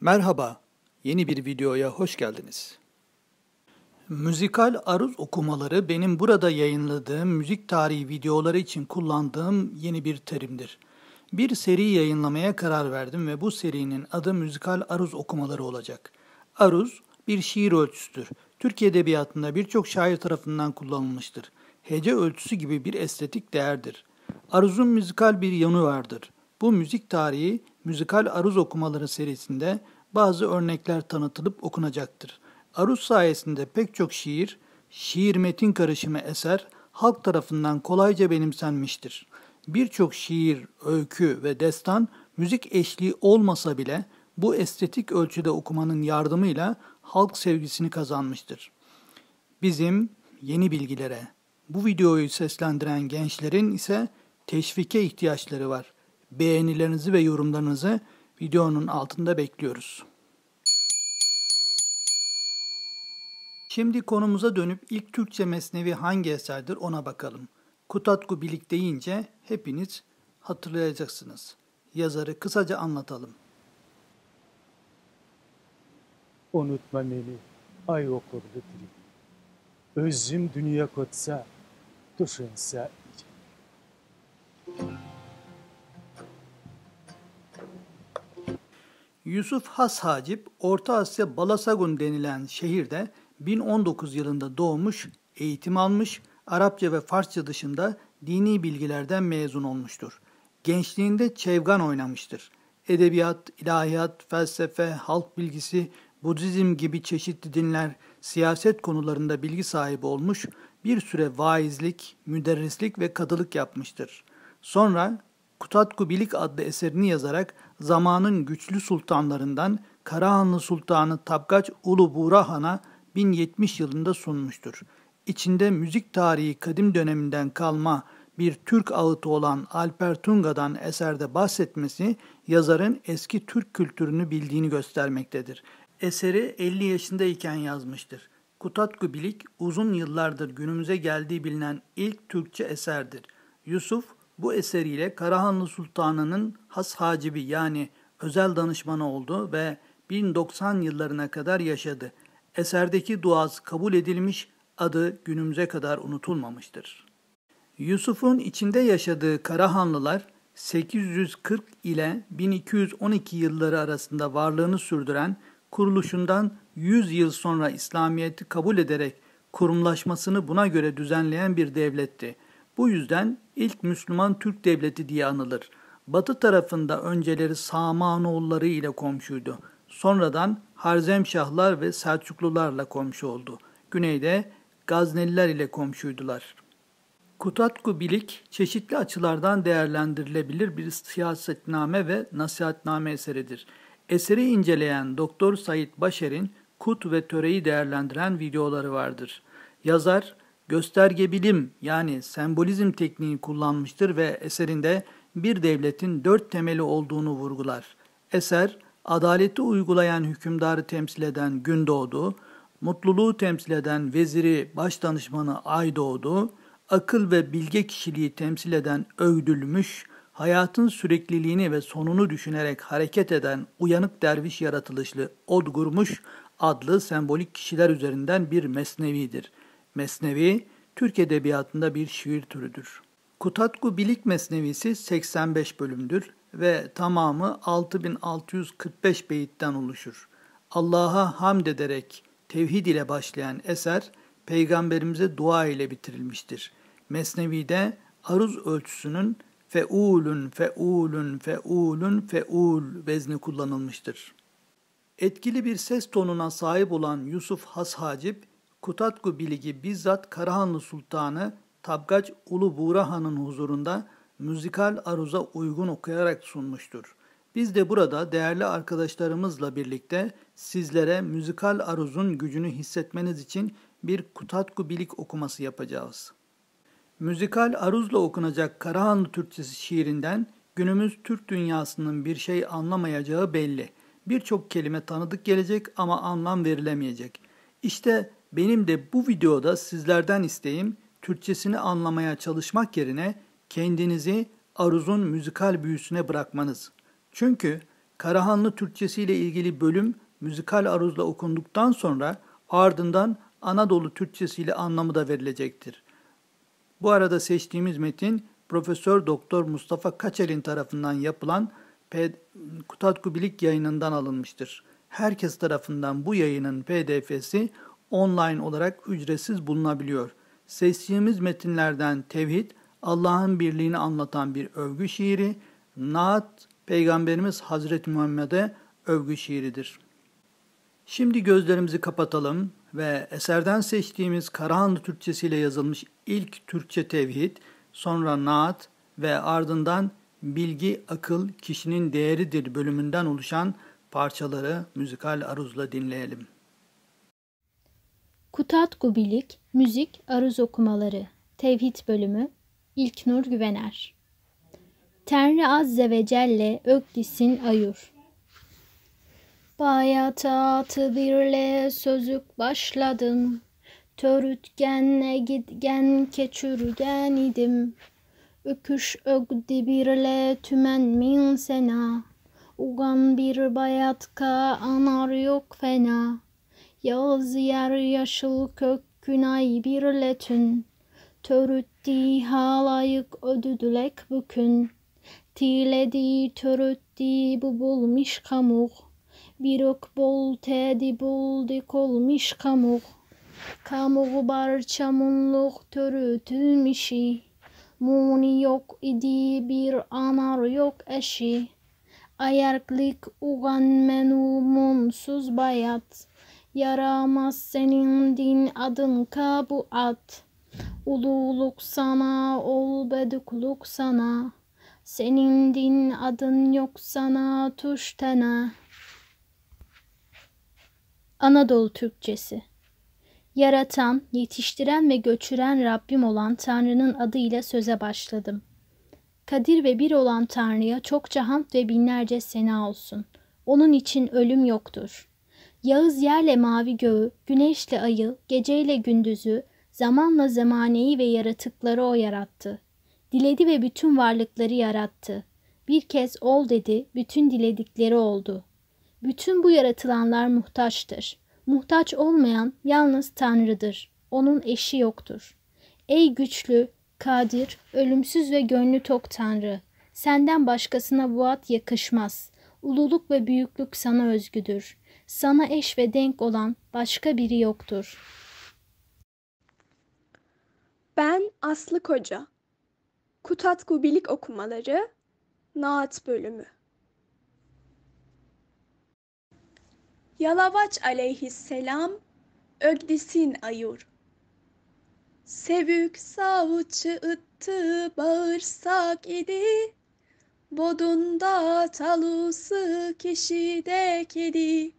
Merhaba, yeni bir videoya hoş geldiniz. Müzikal aruz okumaları benim burada yayınladığım müzik tarihi videoları için kullandığım yeni bir terimdir. Bir seri yayınlamaya karar verdim ve bu serinin adı müzikal aruz okumaları olacak. Aruz bir şiir ölçüsüdür. Türk edebiyatında birçok şair tarafından kullanılmıştır. Hece ölçüsü gibi bir estetik değerdir. Aruzun müzikal bir yanı vardır. Bu müzik tarihi müzikal aruz okumaları serisinde bazı örnekler tanıtılıp okunacaktır. Aruz sayesinde pek çok şiir metin karışımı eser halk tarafından kolayca benimsenmiştir. Birçok şiir, öykü ve destan müzik eşliği olmasa bile bu estetik ölçüde okumanın yardımıyla halk sevgisini kazanmıştır. Bizim yeni bilgilere, bu videoyu seslendiren gençlerin ise teşvike ihtiyaçları var. Beğenilerinizi ve yorumlarınızı videonun altında bekliyoruz. Şimdi konumuza dönüp ilk Türkçe mesnevi hangi eserdir ona bakalım. Kutatku Bilik deyince hepiniz hatırlayacaksınız. Yazarı kısaca anlatalım. Unutma beni, ay okurdu dili. Özüm dünya kotsa, düşünse iyice. Yusuf Has Hacip, Orta Asya Balasagun denilen şehirde 1019 yılında doğmuş, eğitim almış, Arapça ve Farsça dışında dini bilgilerden mezun olmuştur. Gençliğinde çevgan oynamıştır. Edebiyat, ilahiyat, felsefe, halk bilgisi, Budizm gibi çeşitli dinler, siyaset konularında bilgi sahibi olmuş, bir süre vaizlik, müderrislik ve kadılık yapmıştır. Sonra Kutatku Bilik adlı eserini yazarak zamanın güçlü sultanlarından Karahanlı Sultanı Tabgaç Ulu Buğra Han'a 1070 yılında sunmuştur. İçinde müzik tarihi kadim döneminden kalma bir Türk ağıtı olan Alper Tunga'dan eserde bahsetmesi yazarın eski Türk kültürünü bildiğini göstermektedir. Eseri 50 yaşındayken yazmıştır. Kutatku Bilik uzun yıllardır günümüze geldiği bilinen ilk Türkçe eserdir. Yusuf bu eseriyle Karahanlı Sultanı'nın has hacibi yani özel danışmanı oldu ve 1090 yıllarına kadar yaşadı. Eserdeki duası kabul edilmiş, adı günümüze kadar unutulmamıştır. Yusuf'un içinde yaşadığı Karahanlılar 840 ile 1212 yılları arasında varlığını sürdüren, kuruluşundan 100 yıl sonra İslamiyet'i kabul ederek kurumlaşmasını buna göre düzenleyen bir devletti. Bu yüzden ilk Müslüman Türk devleti diye anılır. Batı tarafında önceleri Samanoğulları ile komşuydu. Sonradan Harzemşahlar ve Selçuklularla komşu oldu. Güneyde Gazneliler ile komşuydular. Kutatku Bilik çeşitli açılardan değerlendirilebilir bir siyasetname ve nasihatname eseridir. Eseri inceleyen Doktor Said Başer'in kut ve töreyi değerlendiren videoları vardır. Yazar, gösterge bilim yani sembolizm tekniği kullanmıştır ve eserinde bir devletin 4 temeli olduğunu vurgular. Eser, adaleti uygulayan hükümdarı temsil eden Gündoğdu, mutluluğu temsil eden veziri başdanışmanı Aydoğdu, akıl ve bilge kişiliği temsil eden Öğdülmüş, hayatın sürekliliğini ve sonunu düşünerek hareket eden uyanık derviş yaratılışlı Odgurmuş adlı sembolik kişiler üzerinden bir mesnevidir. Mesnevi, Türk edebiyatında bir şiir türüdür. Kutatku Bilik Mesnevisi 85 bölümdür ve tamamı 6645 beyitten oluşur. Allah'a hamd ederek tevhid ile başlayan eser, Peygamberimize dua ile bitirilmiştir. Mesnevi'de aruz ölçüsünün feulün, feulün, feulün, feul vezni kullanılmıştır. Etkili bir ses tonuna sahip olan Yusuf Has Hacip, Kutatku Bilig'i bizzat Karahanlı Sultanı Tabgaç Ulu Buğra Han'ın huzurunda müzikal aruza uygun okuyarak sunmuştur. Biz de burada değerli arkadaşlarımızla birlikte sizlere müzikal aruzun gücünü hissetmeniz için bir Kutatku Bilik okuması yapacağız. Müzikal aruzla okunacak Karahanlı Türkçesi şiirinden günümüz Türk dünyasının bir şey anlamayacağı belli. Birçok kelime tanıdık gelecek ama anlam verilemeyecek. İşte benim de bu videoda sizlerden isteğim Türkçesini anlamaya çalışmak yerine kendinizi aruzun müzikal büyüsüne bırakmanız. Çünkü Karahanlı Türkçesi ile ilgili bölüm müzikal aruzla okunduktan sonra ardından Anadolu Türkçesi ile anlamı da verilecektir. Bu arada seçtiğimiz metin Profesör Doktor Mustafa Kaçer'in tarafından yapılan Kutatku Bilik yayınından alınmıştır. Herkes tarafından bu yayının PDF'si online olarak ücretsiz bulunabiliyor. Seçtiğimiz metinlerden Tevhid, Allah'ın birliğini anlatan bir övgü şiiri, Naat, Peygamberimiz Hazreti Muhammed'e övgü şiiridir. Şimdi gözlerimizi kapatalım ve eserden seçtiğimiz Karahanlı Türkçesi ile yazılmış ilk Türkçe Tevhid, sonra Naat ve ardından Bilgi, Akıl, Kişinin Değeridir bölümünden oluşan parçaları müzikal aruzla dinleyelim. Kutatku Bilik, Müzik, Aruz Okumaları, Tevhid bölümü, İlknur Güvener. Tenri Azze ve Celle Ökdis'in Ayur. Bayatatı birle sözük başladım, törütgenle gidgen keçürgen idim. Öküş ögdi birle tümen min sena, ugan bir bayatka anar yok fena. Yağız yer yaşıl kök günay birle tün, törütti halayık ödüdülek bükün. Tiledi törütti bu bulmuş kamuk, bir ök bol tedi buldi kolmuş kamuk. Kamuk barça munluk törütülmişi, muni yok idi bir anar yok eşi. Ayarklık ugan menu munsuz bayat, yaramaz senin din adın kabuat. Ululuk sana ol bedukluk sana, senin din adın yok sana tuştena. Anadolu Türkçesi. Yaratan, yetiştiren ve göçüren Rabbim olan Tanrı'nın adıyla söze başladım. Kadir ve bir olan Tanrı'ya çokça hamd ve binlerce sena olsun. Onun için ölüm yoktur. Yağız yerle mavi göğü, güneşle ayı, geceyle gündüzü, zamanla zemaneyi ve yaratıkları o yarattı. Diledi ve bütün varlıkları yarattı. Bir kez ol dedi, bütün diledikleri oldu. Bütün bu yaratılanlar muhtaçtır. Muhtaç olmayan yalnız Tanrı'dır. Onun eşi yoktur. Ey güçlü, kadir, ölümsüz ve gönlü tok Tanrı! Senden başkasına bu ad yakışmaz. Ululuk ve büyüklük sana özgüdür. Sana eş ve denk olan başka biri yoktur. Ben Aslı Koca. Kutatku Bilik Okumaları, Naat bölümü. Yalavaç aleyhisselam, Ögdis'in ayur. Sevük savuçı ıttı bağırsak idi, bodunda talusu kişide kedi.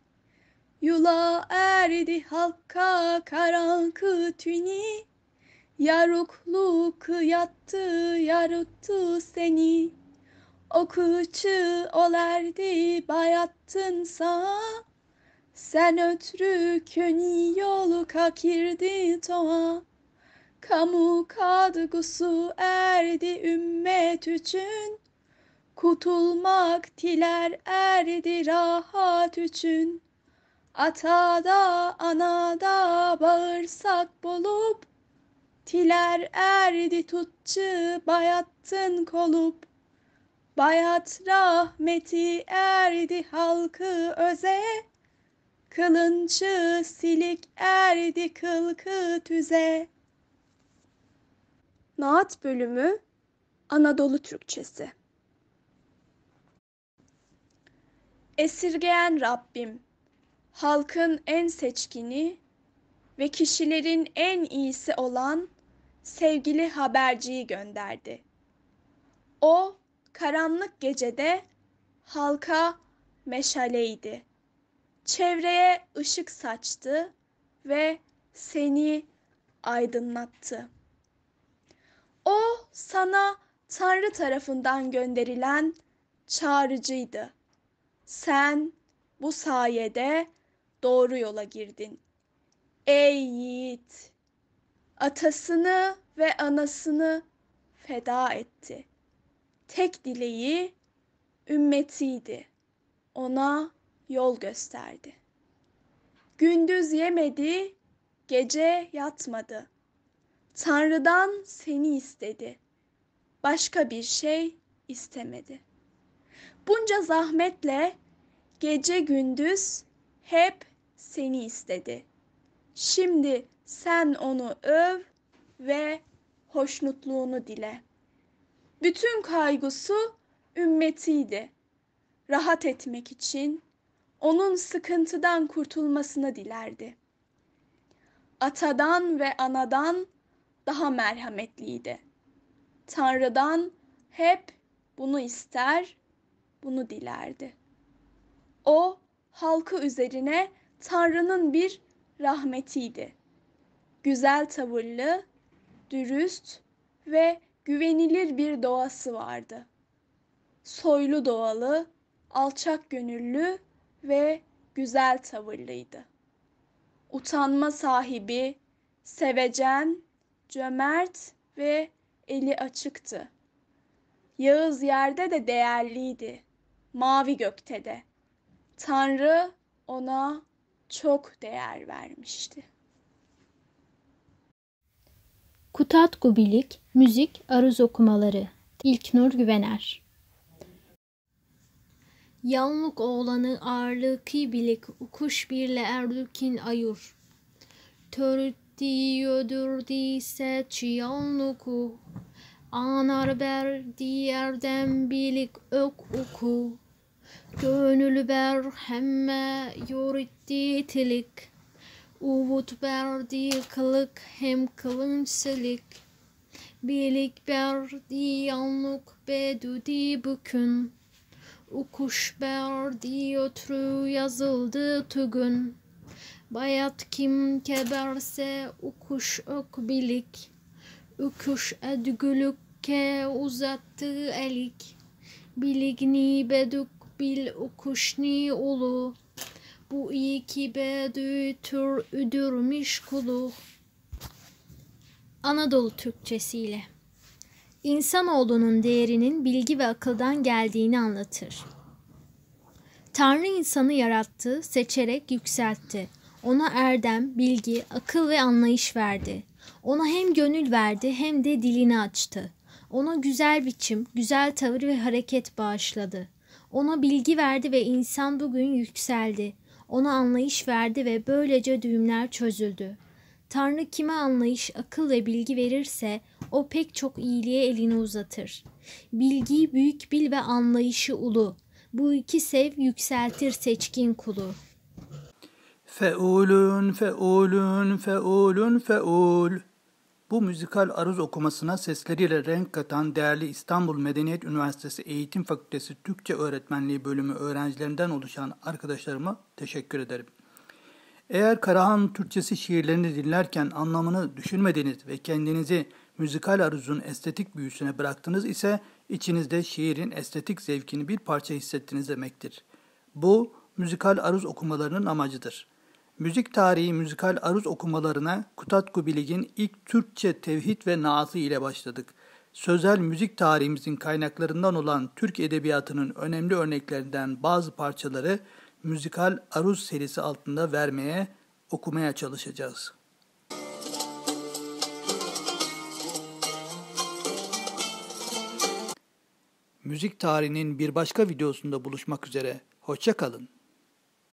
Yula erdi halka karanlık tüni, yarukluk yattı yaruttu seni. Okuçu olerdi bayattın sağa, sen ötrü köni yolu kakirdi toğa. Kamu kadgusu erdi ümmet üçün, kutulmak diler erdi rahat üçün. Atada anada bağırsak bulup, tiler erdi tutçu bayattın kolup. Bayat rahmeti erdi halkı öze, kılınçı silik erdi kılkı tüze. Naat bölümü, Anadolu Türkçesi. Esirgeyen Rabbim, halkın en seçkini ve kişilerin en iyisi olan sevgili haberciyi gönderdi. O, karanlık gecede halka meşaleydi. Çevreye ışık saçtı ve seni aydınlattı. O sana Tanrı tarafından gönderilen çağrıcıydı. Sen bu sayede doğru yola girdin. Ey yiğit! Atasını ve anasını feda etti. Tek dileği ümmetiydi. ona yol gösterdi. Gündüz yemedi, gece yatmadı. Tanrı'dan seni istedi. Başka bir şey istemedi. Bunca zahmetle gece gündüz hep seni istedi. Şimdi sen onu öv ve hoşnutluğunu dile. Bütün kaygısı ümmetiydi. Rahat etmek için onun sıkıntıdan kurtulmasını dilerdi. Atadan ve anadan daha merhametliydi. Tanrı'dan hep bunu ister, bunu dilerdi. O, halkı üzerine Tanrı'nın bir rahmetiydi. Güzel tavırlı, dürüst ve güvenilir bir doğası vardı. Soylu doğalı, alçak gönüllü ve güzel tavırlıydı. Utanma sahibi, sevecen, cömert ve eli açıktı. Yağız yerde de değerliydi, mavi gökte de. Tanrı ona çok değer vermişti. Kutatku Bilik, Müzik, Aruz Okumaları. İlknur Güvener. Yalnuk oğlanı ağırlıkı bilik, ukuş birle erdülkin ayur. Törütti ödürdiyse çiyalnuku, anar berdi erdem bilik ök uku. Gönül ber hemme yuritti tilik, uvut berdi kılık hem kılınçsilik. Bilik berdi yalnuk bedüdi bükün, ukuş berdi ötrü yazıldı tügün. Bayat kim keberse ukuş ök bilik, ukuş edgülükke uzattı elik. Biligni bedük bil ukuşni ulu, bu iki bedü tür üdürmiş kulu. Anadolu Türkçesiyle. İnsanoğlunun değerinin bilgi ve akıldan geldiğini anlatır. Tanrı insanı yarattı, seçerek yükseltti. Ona erdem, bilgi, akıl ve anlayış verdi. Ona hem gönül verdi hem de dilini açtı. Ona güzel biçim, güzel tavır ve hareket bağışladı. Ona bilgi verdi ve insan bugün yükseldi. Ona anlayış verdi ve böylece düğümler çözüldü. Tanrı kime anlayış, akıl ve bilgi verirse o pek çok iyiliğe elini uzatır. Bilgiyi büyük bil ve anlayışı ulu. Bu iki sev yükseltir seçkin kulu. Feulün, feulün, feulün, feul. Bu müzikal aruz okumasına sesleriyle renk katan değerli İstanbul Medeniyet Üniversitesi Eğitim Fakültesi Türkçe Öğretmenliği Bölümü öğrencilerinden oluşan arkadaşlarıma teşekkür ederim. Eğer Karahan Türkçesi şiirlerini dinlerken anlamını düşünmediniz ve kendinizi müzikal aruzun estetik büyüsüne bıraktınız ise içinizde şiirin estetik zevkini bir parça hissettiniz demektir. Bu, müzikal aruz okumalarının amacıdır. Müzik tarihi müzikal aruz okumalarına Kutatku Bilig'in ilk Türkçe tevhid ve naatı ile başladık. Sözel müzik tarihimizin kaynaklarından olan Türk edebiyatının önemli örneklerinden bazı parçaları müzikal aruz serisi altında vermeye, okumaya çalışacağız. Müzik tarihinin bir başka videosunda buluşmak üzere. Hoşça kalın.